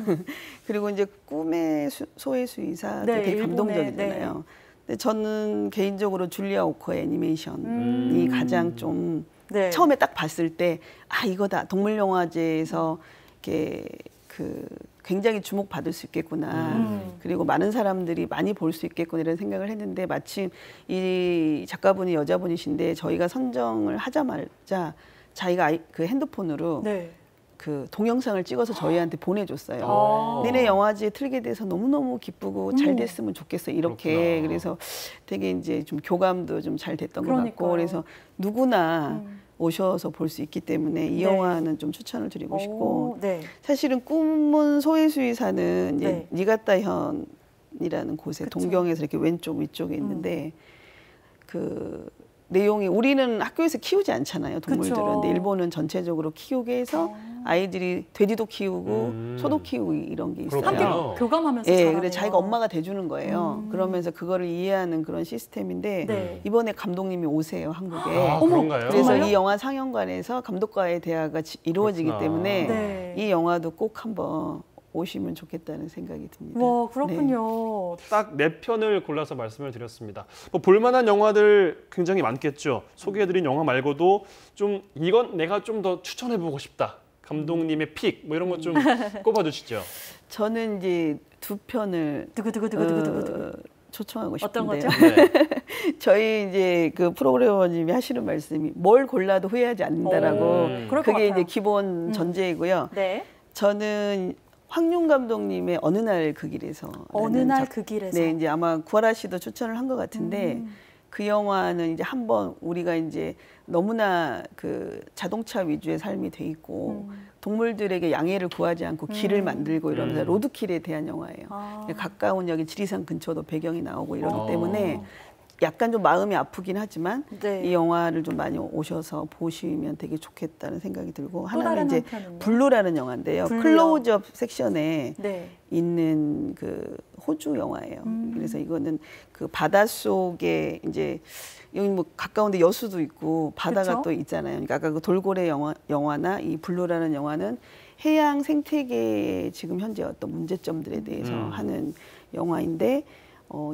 그리고 이제 꿈의 소의 수의사도 네, 되게 일본의, 감동적이잖아요. 근데 저는 개인적으로 줄리아 오커의 애니메이션이 가장 좀 처음에 딱 봤을 때 이거다 동물영화제에서 이렇게 굉장히 주목받을 수 있겠구나. 그리고 많은 사람들이 많이 볼 수 있겠구나 이런 생각을 했는데 마침 이 작가분이 여자분이신데 저희가 선정을 하자마자 자기가 그 핸드폰으로 그 동영상을 찍어서 저희한테 보내줬어요. 니네 영화제에 틀게 돼서 너무너무 기쁘고 잘 됐으면 좋겠어 이렇게. 그렇구나. 그래서 되게 이제 좀 교감도 좀 잘 됐던 것 같고 그래서 누구나 오셔서 볼 수 있기 때문에 이 영화는 좀 추천을 드리고 싶고 사실은 꿈은 소의 수의사는 이제 니가타현이라는 곳에 동경에서 이렇게 왼쪽 위쪽에 있는데 그 내용이 우리는 학교에서 키우지 않잖아요 동물들은. 근데 일본은 전체적으로 키우게 해서 아이들이 돼지도 키우고 소도 키우고 이런 게 있어요. 함께 교감하면서 예, 자라네요. 그래 자기가 엄마가 돼주는 거예요. 그러면서 그거를 이해하는 그런 시스템인데 이번에 감독님이 오세요 한국에. 그런가요? 그래서 정말요? 이 영화 상영관에서 감독과의 대화가 이루어지기 그렇구나. 때문에 이 영화도 꼭 한번 오시면 좋겠다는 생각이 듭니다. 와, 그렇군요. 딱 4편을 골라서 말씀을 드렸습니다. 뭐 볼만한 영화들 굉장히 많겠죠. 소개해드린 영화 말고도 좀 이건 내가 좀 더 추천해보고 싶다. 감독님의 픽 뭐 이런 것 좀 꼽아주시죠. 저는 이제 2편을 초청하고 싶은데요. 어떤 거죠? 저희 이제 그 프로그래머님이 하시는 말씀이 뭘 골라도 후회하지 않는다라고 그게 이제 기본 전제이고요. 저는 황룡 감독님의 어느 날 그 길에서 어느 날 그 길에서 네, 이제 아마 구하라 씨도 추천을 한 것 같은데 그 영화는 이제 한번 우리가 이제 너무나 그 자동차 위주의 삶이 돼 있고 동물들에게 양해를 구하지 않고 길을 만들고 이러면서 로드킬에 대한 영화예요. 가까운 여기 지리산 근처도 배경이 나오고 이러기 때문에 약간 좀 마음이 아프긴 하지만 이 영화를 좀 많이 오셔서 보시면 되게 좋겠다는 생각이 들고 하나는 이제 블루라는 영화인데요. 클로즈업 섹션에 있는 그 호주 영화예요. 그래서 이거는 그 바닷속에 이제 여기 뭐 가까운데 여수도 있고 바다가 또 있잖아요. 그러니까 아까 그 돌고래 영화나 이 블루라는 영화는 해양 생태계의 지금 현재 어떤 문제점들에 대해서 하는 영화인데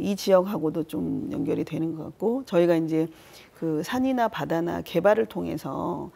이 지역하고도 좀 연결이 되는 것 같고 저희가 이제 그 산이나 바다나 개발을 통해서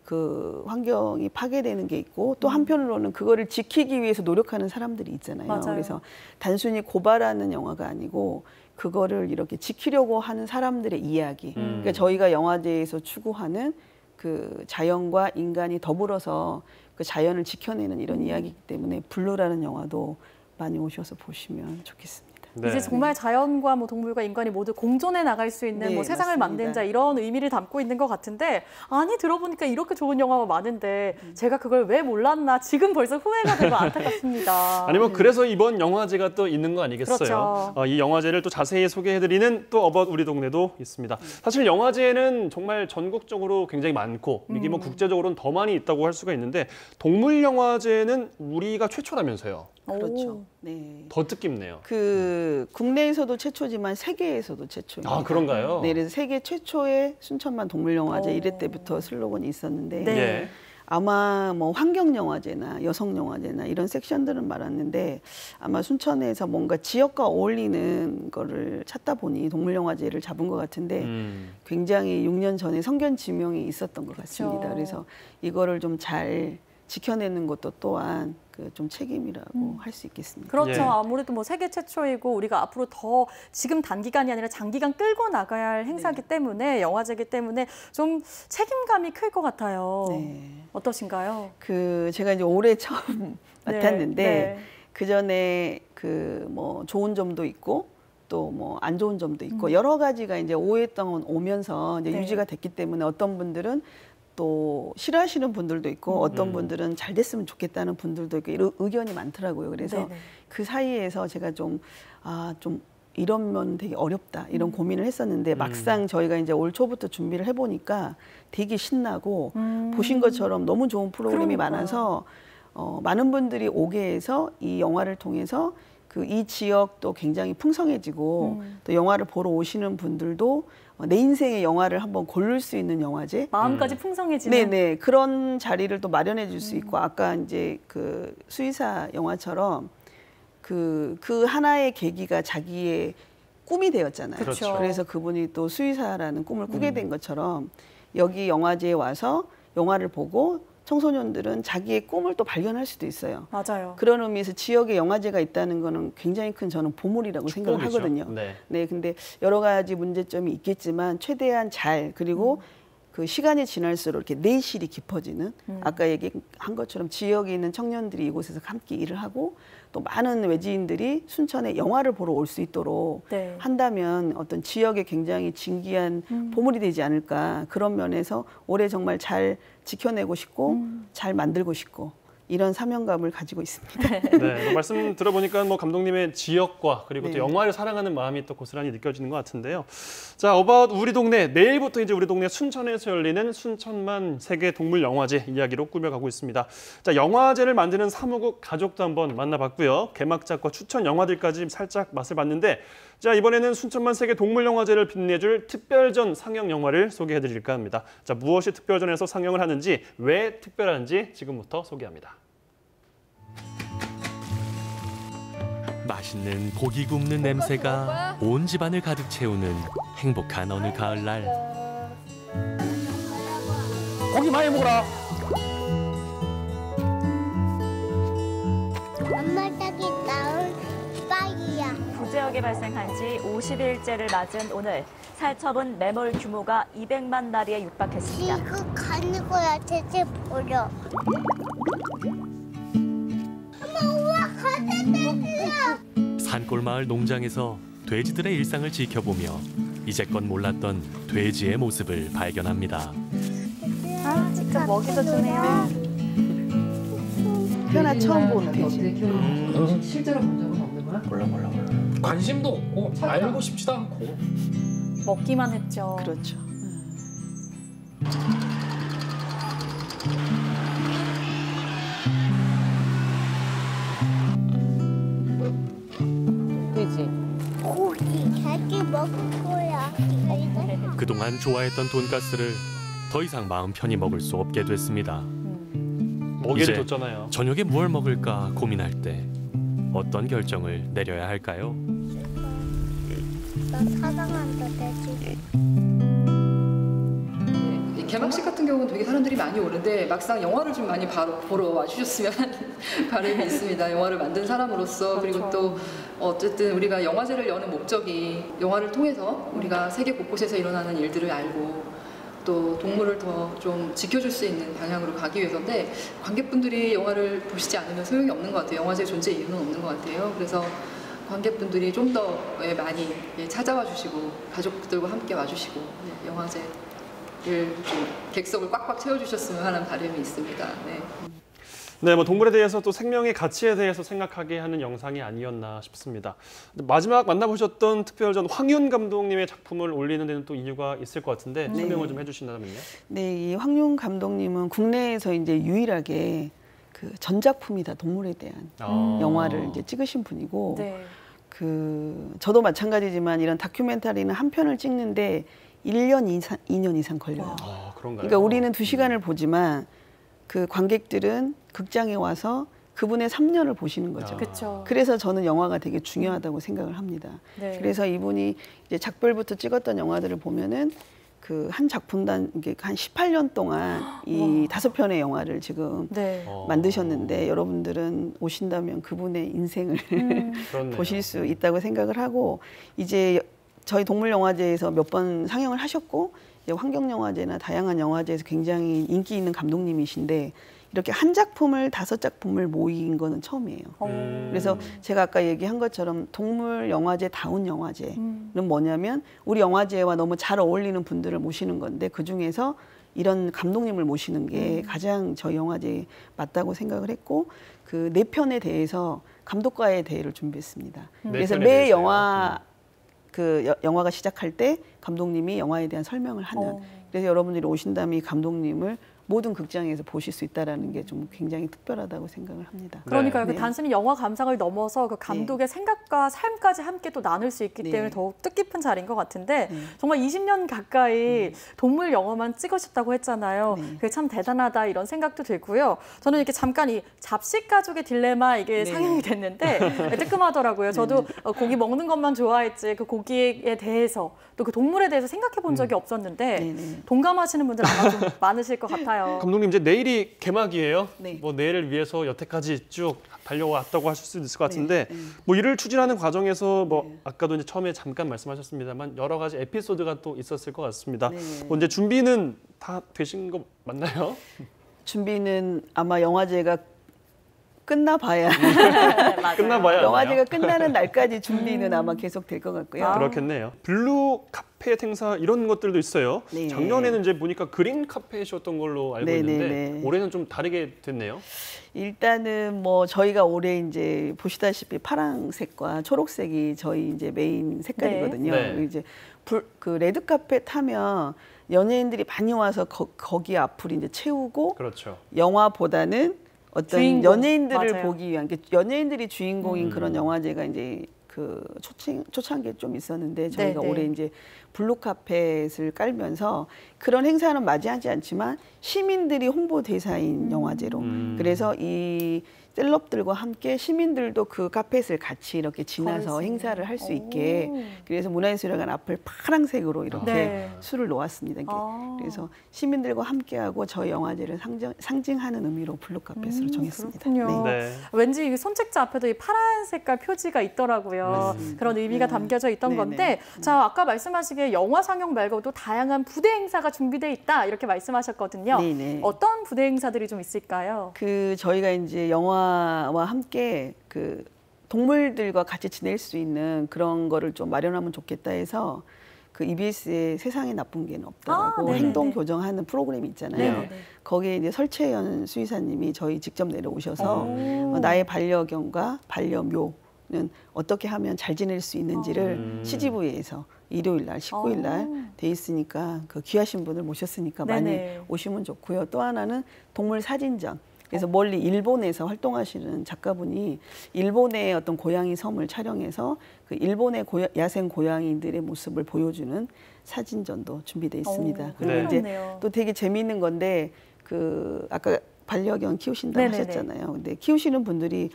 그 환경이 파괴되는 게 있고 또 한편으로는 그거를 지키기 위해서 노력하는 사람들이 있잖아요. 맞아요. 그래서 단순히 고발하는 영화가 아니고 그거를 이렇게 지키려고 하는 사람들의 이야기. 그러니까 저희가 영화제에서 추구하는 그 자연과 인간이 더불어서 그 자연을 지켜내는 이런 이야기이기 때문에 블루라는 영화도 많이 오셔서 보시면 좋겠습니다. 이제 정말 자연과 뭐 동물과 인간이 모두 공존해 나갈 수 있는 뭐 세상을 만든 자 이런 의미를 담고 있는 것 같은데 아니 들어보니까 이렇게 좋은 영화가 많은데 제가 그걸 왜 몰랐나 지금 벌써 후회가 되고 안타깝습니다. 아니면 그래서 이번 영화제가 또 있는 거 아니겠어요? 그렇죠. 이 영화제를 또 자세히 소개해드리는 또 어바웃 우리 동네도 있습니다. 사실 영화제는 정말 전국적으로 굉장히 많고 이게 뭐 국제적으로는 더 많이 있다고 할 수가 있는데 동물 영화제는 우리가 최초라면서요. 그렇죠. 네. 더 뜻깊네요. 그 국내에서도 최초지만 세계에서도 최초입니다. 아, 그런가요? 네, 그래서 세계 최초의 순천만 동물영화제 1회 때부터 슬로건이 있었는데 아마 뭐 환경영화제나 여성영화제나 이런 섹션들은 많았는데 아마 순천에서 뭔가 지역과 어울리는 거를 찾다 보니 동물영화제를 잡은 것 같은데 굉장히 6년 전에 성견 지명이 있었던 것 같습니다. 그렇죠. 그래서 이거를 좀 잘 지켜내는 것도 또한 그 좀 책임이라고 할 수 있겠습니다. 그렇죠. 예. 아무래도 뭐 세계 최초이고 우리가 앞으로 더 지금 단기간이 아니라 장기간 끌고 나가야 할 행사기 때문에 영화제이기 때문에 좀 책임감이 클 것 같아요. 네. 어떠신가요? 그 제가 이제 올해 처음 맡았는데 네. 그 전에 그 뭐 좋은 점도 있고 또 뭐 안 좋은 점도 있고 여러 가지가 이제 오랫동안 오면서 이제 네. 유지가 됐기 때문에 어떤 분들은 또 싫어하시는 분들도 있고 어떤 분들은 잘 됐으면 좋겠다는 분들도 있고 이런 의견이 많더라고요. 그래서 네네. 그 사이에서 제가 좀 이러면 되게 어렵다 이런 고민을 했었는데 막상 저희가 이제 올 초부터 준비를 해보니까 되게 신나고 보신 것처럼 너무 좋은 프로그램이 그러니까요. 많아서 많은 분들이 오게 해서 이 영화를 통해서 그 이 지역도 굉장히 풍성해지고 또 영화를 보러 오시는 분들도 내 인생의 영화를 한번 고를 수 있는 영화제 마음까지 풍성해지는 네네 그런 자리를 또 마련해 줄 수 있고 아까 이제 그 수의사 영화처럼 그 하나의 계기가 자기의 꿈이 되었잖아요. 그렇죠. 그래서 그분이 또 수의사라는 꿈을 꾸게 된 것처럼 여기 영화제에 와서 영화를 보고 청소년들은 자기의 꿈을 또 발견할 수도 있어요. 맞아요. 그런 의미에서 지역에 영화제가 있다는 거는 굉장히 큰 저는 보물이라고 생각을 축복이죠. 하거든요. 네. 네, 근데 여러 가지 문제점이 있겠지만 최대한 잘 그리고 그 시간이 지날수록 이렇게 내실이 깊어지는 아까 얘기한 것처럼 지역에 있는 청년들이 이곳에서 함께 일을 하고 또 많은 외지인들이 순천에 영화를 보러 올 수 있도록 네. 한다면 어떤 지역에 굉장히 진귀한 보물이 되지 않을까 그런 면에서 올해 정말 잘 지켜내고 싶고 잘 만들고 싶고 이런 사명감을 가지고 있습니다. 네, 뭐 말씀 들어보니까 뭐 감독님의 지역과 그리고 또 네. 영화를 사랑하는 마음이 또 고스란히 느껴지는 것 같은데요. 자, 어바웃 우리 동네 내일부터 이제 우리 동네 순천에서 열리는 순천만 세계 동물 영화제 이야기로 꾸며가고 있습니다. 자, 영화제를 만드는 사무국 가족도 한번 만나봤고요. 개막작과 추천 영화들까지 살짝 맛을 봤는데, 자 이번에는 순천만 세계 동물 영화제를 빛내줄 특별전 상영 영화를 소개해드릴까 합니다. 자, 무엇이 특별전에서 상영을 하는지, 왜 특별한지 지금부터 소개합니다. 맛있는 고기 굽는 냄새가 온 집안을 가득 채우는 행복한 어느 가을날. 고기 많이 먹어라. 엄마 닭이 나온 빵이야. 구제역에 발생한 지 50일째를 맞은 오늘 살처분 매몰 규모가 200만 마리에 육박했습니다. 이거 가는 거야 대체 버려. 엄마 우와 가자. 산골마을 농장에서 돼지들의 일상을 지켜보며 이제껏 몰랐던 돼지의 모습을 발견합니다. 아, 직접 먹이도 주네요. 태어나 처음 본 돼지. 실제로 본 적은 없는 거야? 몰라. 관심도 없고 알고 싶지도 않고. 먹기만 했죠. 그렇죠. 돼지. 고기 자기 먹을 거야. 그동안 좋아했던 돈가스를 더 이상 마음 편히 먹을 수 없게 됐습니다. 먹이를 이제 줬잖아요. 저녁에 무얼 먹을까 고민할 때 어떤 결정을 내려야 할까요? 나 사랑한다 돼지. 개막식 같은 경우는 되게 사람들이 많이 오는데 막상 영화를 좀 많이 보러 와주셨으면 하는 바람이 있습니다. 영화를 만든 사람으로서. 그리고 또 어쨌든 우리가 영화제를 여는 목적이 영화를 통해서 우리가 세계 곳곳에서 일어나는 일들을 알고 또 동물을 더 좀 지켜줄 수 있는 방향으로 가기 위해서인데 관객분들이 영화를 보시지 않으면 소용이 없는 것 같아요. 영화제 존재 이유는 없는 것 같아요. 그래서 관객분들이 좀 더 많이 찾아와 주시고 가족들과 함께 와주시고 영화제를 좀 객석을 꽉꽉 채워주셨으면 하는 바람이 있습니다. 네, 뭐 동물에 대해서 또 생명의 가치에 대해서 생각하게 하는 영상이 아니었나 싶습니다. 마지막 만나보셨던 특별전 황윤 감독님의 작품을 올리는 데는 또 이유가 있을 것 같은데 설명을 좀 해주신다면요. 네, 이 황윤 감독님은 국내에서 이제 유일하게 그 전작품이다 동물에 대한 영화를 이제 찍으신 분이고, 네. 그 저도 마찬가지지만 이런 다큐멘터리는 한 편을 찍는데 1년 이상, 2년 이상 걸려요. 그런가요? 그러니까 우리는 2시간을 보지만 그 관객들은 극장에 와서 그분의 3년을 보시는 거죠. 그쵸. 그래서 저는 영화가 되게 중요하다고 생각을 합니다. 네. 그래서 이분이 이제 작별부터 찍었던 영화들을 보면은 그 한 작품당 이게 한 18년 동안 이 5편의 영화를 지금 네. 만드셨는데 여러분들은 오신다면 그분의 인생을 보실 수 있다고 생각을 하고 이제 저희 동물영화제에서 몇 번 상영을 하셨고 이제 환경영화제나 다양한 영화제에서 굉장히 인기 있는 감독님이신데 이렇게 한 작품을 5작품을 모인 거는 처음이에요. 그래서 제가 아까 얘기한 것처럼 동물영화제다운 영화제는 뭐냐면 우리 영화제와 너무 잘 어울리는 분들을 모시는 건데 그중에서 이런 감독님을 모시는 게 가장 저희 영화제에 맞다고 생각을 했고 그 4편에 대해서 감독과의 대회를 준비했습니다. 그래서 매 영화 영화가 시작할 때 감독님이 영화에 대한 설명을 하는 그래서 여러분들이 오신다면 이 감독님을 모든 극장에서 보실 수 있다는 게 좀 굉장히 특별하다고 생각을 합니다. 그러니까요. 네. 그 단순히 영화 감상을 넘어서 그 감독의 생각과 삶까지 함께 또 나눌 수 있기 때문에 더욱 뜻깊은 자리인 것 같은데 정말 20년 가까이 동물 영화만 찍으셨다고 했잖아요. 그게 참 대단하다 이런 생각도 들고요. 저는 이렇게 잠깐 이 잡식 가족의 딜레마 이게 상영이 됐는데 뜨끔하더라고요. 저도 고기 먹는 것만 좋아했지 그 고기에 대해서 또 그 동물에 대해서 생각해 본 적이 없었는데 동감하시는 분들 아마 좀 많으실 것 같아요. 감독님 이제 내일이 개막이에요. 네. 뭐 내일을 위해서 여태까지 쭉 달려왔다고 하실 수 있을 것 같은데 뭐 일을 추진하는 과정에서 뭐 아까도 이제 처음에 잠깐 말씀하셨습니다만 여러 가지 에피소드가 또 있었을 것 같습니다. 뭐 이제 준비는 다 되신 거 맞나요? 준비는 아마 영화제가 끝나봐야 끝나봐야 영화제가 끝나는 날까지 준비는 아마 계속 될 것 같고요. 그렇겠네요. 블루 카펫 행사 이런 것들도 있어요. 네. 작년에는 이제 보니까 그린 카펫이었던 걸로 알고 있는데 올해는 좀 다르게 됐네요. 일단은 뭐 저희가 올해 이제 보시다시피 파란색과 초록색이 저희 이제 메인 색깔이거든요. 네. 이제 그 레드 카펫 하면 연예인들이 많이 와서 거기 앞을 이제 채우고 그렇죠. 영화보다는 어떤 주인공. 연예인들을 맞아요. 보기 위한 연예인들이 주인공인 그런 영화제가 이제 그 초창기에 좀 있었는데 저희가 올해 이제 블루 카펫을 깔면서 그런 행사는 맞이하지 않지만 시민들이 홍보 대사인 영화제로 그래서 이 셀럽들과 함께 시민들도 그 카펫을 같이 이렇게 지나서 행사를 할 수 있게 그래서 문화예술회관 앞을 파란색으로 이렇게 술을 놓았습니다. 그래서 시민들과 함께하고 저희 영화제를 상징하는 의미로 블루 카펫으로 정했습니다. 그렇군요. 왠지 이 손책자 앞에도 이 파란 색깔 표지가 있더라고요. 그런 의미가 담겨져 있던 건데 자 아까 말씀하시기에 영화 상영 말고도 다양한 부대 행사가 준비돼 있다 이렇게 말씀하셨거든요. 어떤 부대 행사들이 좀 있을까요? 그 저희가 이제 영화와 함께 그 동물들과 같이 지낼 수 있는 그런 거를 좀 마련하면 좋겠다 해서 그 EBS의 세상에 나쁜 개는 없다라고 행동 교정하는 프로그램이 있잖아요. 거기에 이제 설채연 수의사님이 저희 직접 내려오셔서 나의 반려견과 반려묘는 어떻게 하면 잘 지낼 수 있는지를 CGV에서 일요일 날, 19일 날 돼 있으니까 그 귀하신 분을 모셨으니까 많이 오시면 좋고요. 또 하나는 동물 사진전. 그래서 멀리 일본에서 활동하시는 작가분이 일본의 어떤 고양이 섬을 촬영해서 그 일본의 야생 고양이들의 모습을 보여주는 사진전도 준비되어 있습니다. 그리고 이제 또 되게 재미있는 건데 그 아까 반려견 키우신다고 하셨잖아요. 근데 키우시는 분들이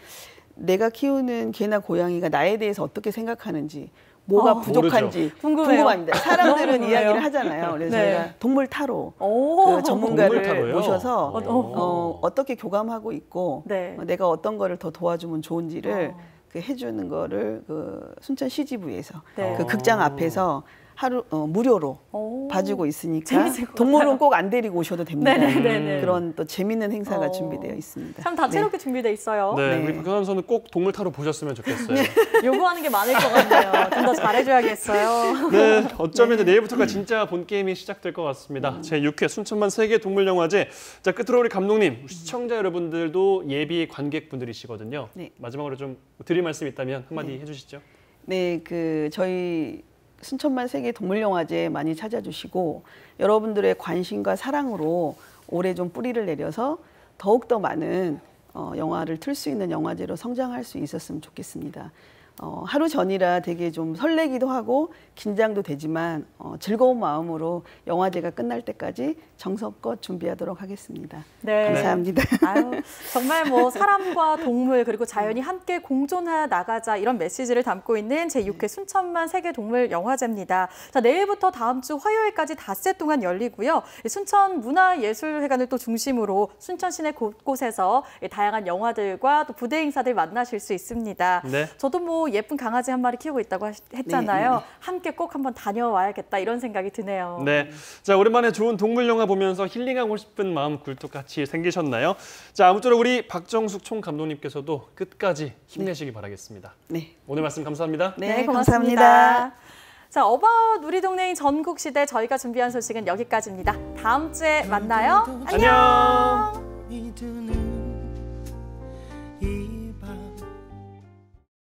내가 키우는 개나 고양이가 나에 대해서 어떻게 생각하는지 뭐가 부족한지 궁금합니다. 사람들은 이야기를 하잖아요. 그래서 저희가 동물 타로 그 전문가를 모셔서 어떻게 교감하고 있고 내가 어떤 거를 더 도와주면 좋은지를 그 해주는 거를 그 순천 CGV에서 그 극장 앞에서 하루 무료로 봐주고 있으니까 동물은 꼭 안 데리고 오셔도 됩니다. 그런 또 재밌는 행사가 준비되어 있습니다. 참 다채롭게 준비되어 있어요. 우리 박현남 선수는 꼭 동물 타로 보셨으면 좋겠어요. 요구하는 게 많을 것 같네요. 좀 더 잘해줘야겠어요. 네, 어쩌면 내일부터가 진짜 본 게임이 시작될 것 같습니다. 제6회 순천만 세계동물영화제. 자, 끝으로 우리 감독님, 시청자 여러분들도 예비 관객분들이시거든요. 마지막으로 좀 드릴 말씀 있다면 한마디 해주시죠. 네, 그 저희 순천만 세계동물영화제 많이 찾아주시고 여러분들의 관심과 사랑으로 올해 좀 뿌리를 내려서 더욱더 많은 영화를 틀 수 있는 영화제로 성장할 수 있었으면 좋겠습니다. 하루 전이라 되게 좀 설레기도 하고 긴장도 되지만 즐거운 마음으로 영화제가 끝날 때까지 정성껏 준비하도록 하겠습니다. 네. 감사합니다. 아유, 정말 뭐 사람과 동물 그리고 자연이 함께 공존해 나가자 이런 메시지를 담고 있는 제6회 순천만 세계동물영화제입니다. 자, 내일부터 다음 주 화요일까지 닷새 동안 열리고요. 순천문화예술회관을 또 중심으로 순천 시내 곳곳에서 다양한 영화들과 또 부대 행사들 만나실 수 있습니다. 네. 저도 뭐 예쁜 강아지 한 마리 키우고 있다고 했잖아요. 네. 함께 꼭 한번 다녀와야겠다 이런 생각이 드네요. 네, 자 오랜만에 좋은 동물 영화 보면서 힐링하고 싶은 마음 굴뚝같이 생기셨나요? 자 아무쪼록 우리 박정숙 총감독님께서도 끝까지 힘내시기 바라겠습니다. 네. 오늘 말씀 감사합니다. 네, 고맙습니다. 자, 어바웃 우리 동네인 전국시대 저희가 준비한 소식은 여기까지입니다. 다음 주에 만나요. 안녕. 안녕.